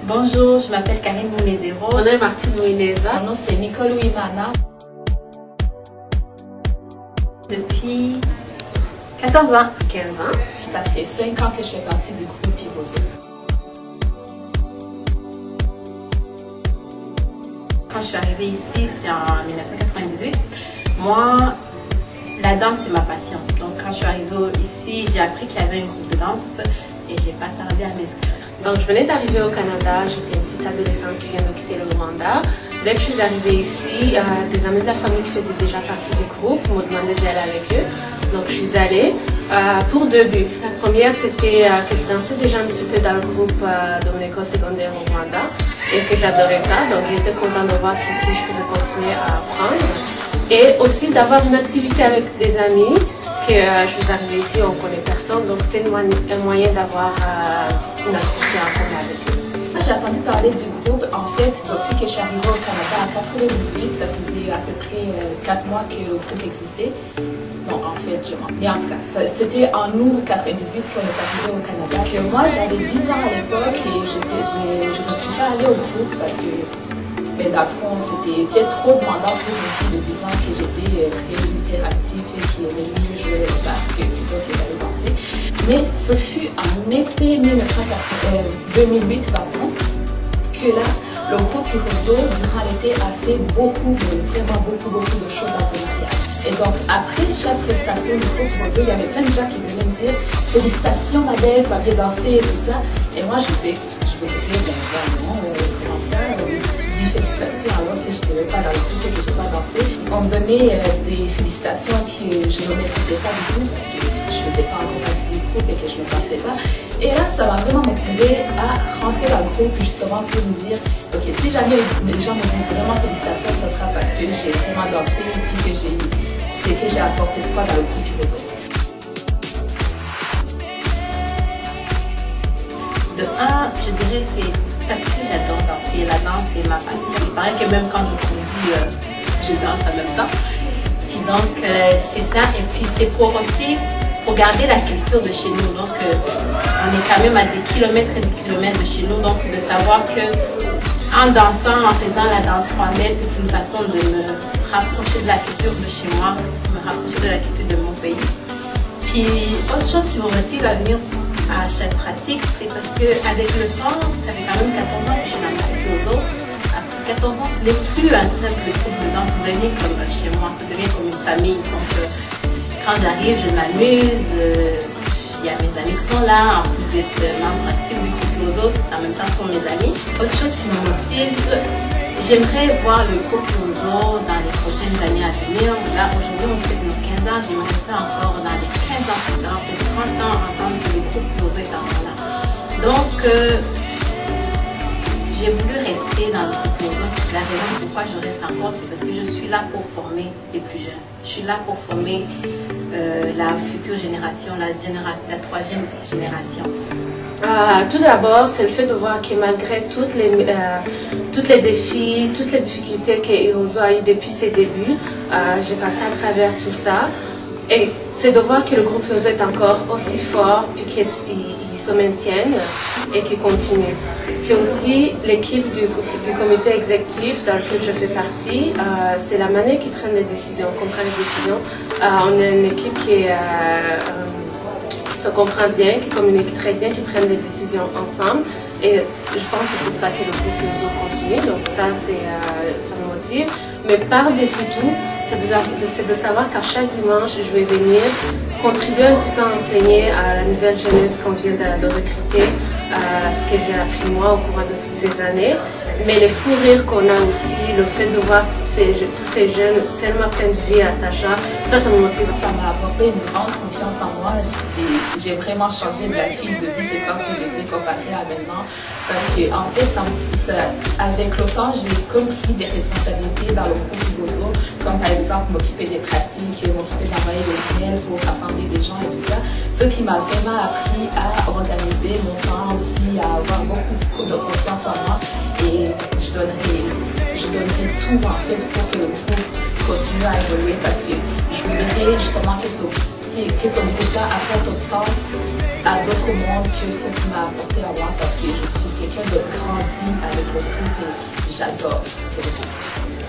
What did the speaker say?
Bonjour, je m'appelle Karine Mounezero. Mon nom est Martine Louineza. Mon nom c'est Nicole Ouimana. Depuis 14 ans. 15 ans. Ça fait 5 ans que je fais partie du groupe Piroso. Quand je suis arrivée ici, c'est en 1998. Moi, la danse c'est ma passion. Donc quand je suis arrivée ici, j'ai appris qu'il y avait un groupe de danse et j'ai pas tardé à m'inscrire. Donc je venais d'arriver au Canada, j'étais une petite adolescente qui vient de quitter le Rwanda. Dès que je suis arrivée ici, des amis de la famille qui faisaient déjà partie du groupe m'ont demandé d'y aller avec eux. Donc je suis allée pour 2 buts. La première c'était que je dansais déjà un petit peu dans le groupe de mon école secondaire au Rwanda et que j'adorais ça. Donc j'étais contente de voir qu'ici je pouvais continuer à apprendre. Et aussi d'avoir une activité avec des amis. Je suis arrivée ici, on ne connaît personne, donc c'était un moyen d'avoir une activité en commun avec eux. Moi, j'ai entendu parler du groupe, en fait, depuis que je suis arrivée au Canada en 98, ça faisait à peu près 4 mois que le groupe existait. Non, en fait, je mens. Mais en tout cas, c'était en août 98 qu'on est arrivé au Canada. Que moi, j'avais 10 ans à l'époque et je ne suis pas allée au groupe parce que dans le fond, c'était peut-être trop demandant pour une fille de 10 ans que j'étais très hyperactive et qui aimait mieux jouer au parc plutôt que d'aller danser. Mais ce fut en été 2008 que là, le groupe Piroso, durant l'été, a fait vraiment beaucoup de choses dans ce mariage. Et donc, après chaque prestation du groupe Piroso, il y avait plein de gens qui venaient me dire « Félicitations ma belle, tu as bien dansé et tout ça. » Et moi, je me disais « Ben non, comment ça félicitations alors que je n'étais pas dans le groupe et que je n'ai pas dansé. » On me donnait des félicitations que je ne méritais pas du tout parce que je ne faisais pas encore partie du groupe et que je ne dansais pas. Et là, ça m'a vraiment motivée à rentrer dans le groupe justement pour me dire ok, si jamais les gens me disent vraiment félicitations, ça sera parce que j'ai vraiment dansé et puis que j'ai apporté quoi dans le groupe Piroso. De un, je dirais c'est parce que j'adore danser. La danse, c'est ma passion. Il paraît que même quand je conduis, je danse en même temps. Et donc, c'est ça. Et puis, c'est pour garder la culture de chez nous. Donc, on est quand même à des kilomètres et des kilomètres de chez nous. Donc, de savoir que en dansant, en faisant la danse rwandaise, c'est une façon de me rapprocher de la culture de chez moi, me rapprocher de la culture de mon pays. Puis, autre chose qui me motive à venir à chaque pratique, c'est parce qu'avec le temps, ça fait quand même 14 ans que je suis dans le groupe Piroso. Après 14 ans, ce n'est plus un simple groupe de danse, ça devient comme chez moi, ça devient comme une famille. Donc quand j'arrive, je m'amuse, il y a mes amis qui sont là, en plus d'être membre actif du groupe Piroso, en même temps sont mes amis. Autre chose qui me motive, j'aimerais voir le groupe Piroso dans les prochaines années à venir. Là, aujourd'hui, on fait nos 15 ans, j'aimerais ça encore dans les 15 ans plus tard, peut-être 30 ans, entendre que le groupe Piroso est encore là. Donc, j'ai voulu rester dans le groupe Piroso. La raison pourquoi je reste encore, c'est parce que je suis là pour former les plus jeunes. Je suis là pour former la future génération, la 3e génération. Tout d'abord, c'est le fait de voir que malgré tous les défis, toutes les difficultés que Piroso a eues depuis ses débuts, j'ai passé à travers tout ça. Et c'est de voir que le groupe Piroso est encore aussi fort, puis qu'ils se maintiennent et qu'ils continuent. C'est aussi l'équipe du comité exécutif dans lequel je fais partie. C'est la manière qu'ils prennent les décisions, qu'on prend les décisions. On a une équipe qui se comprend bien, qui communique très bien, qui prennent des décisions ensemble. Et je pense que c'est pour ça que le groupe Piroso continue. Donc ça me motive. Mais par-dessus tout, c'est de savoir qu'à chaque dimanche, je vais venir contribuer un petit peu à enseigner à la nouvelle jeunesse qu'on vient de recruter, ce que j'ai appris moi au cours de toutes ces années. Mais les fous rires qu'on a aussi, le fait de voir tous ces jeunes tellement pleins de vie à Tacha, ça me motive. Ça m'a apporté une grande confiance en moi. J'ai vraiment changé de la fille de 17 ans que j'étais comparée à maintenant. Parce que en fait, avec le temps, j'ai comme pris des responsabilités dans le groupe Piroso, comme par exemple m'occuper des pratiques, m'occuper d'envoyer des emails pour rassembler des gens et tout ça. Ce qui m'a vraiment appris à organiser mon temps aussi, à avoir beaucoup de confiance en moi. Et je donnerai tout en fait pour que le groupe continue à évoluer parce que je voudrais justement que ce groupe-là apporte autant à d'autres autre au monde que ce qui m'a apporté à moi parce que je suis quelqu'un de grandi avec le groupe et j'adore ce groupe.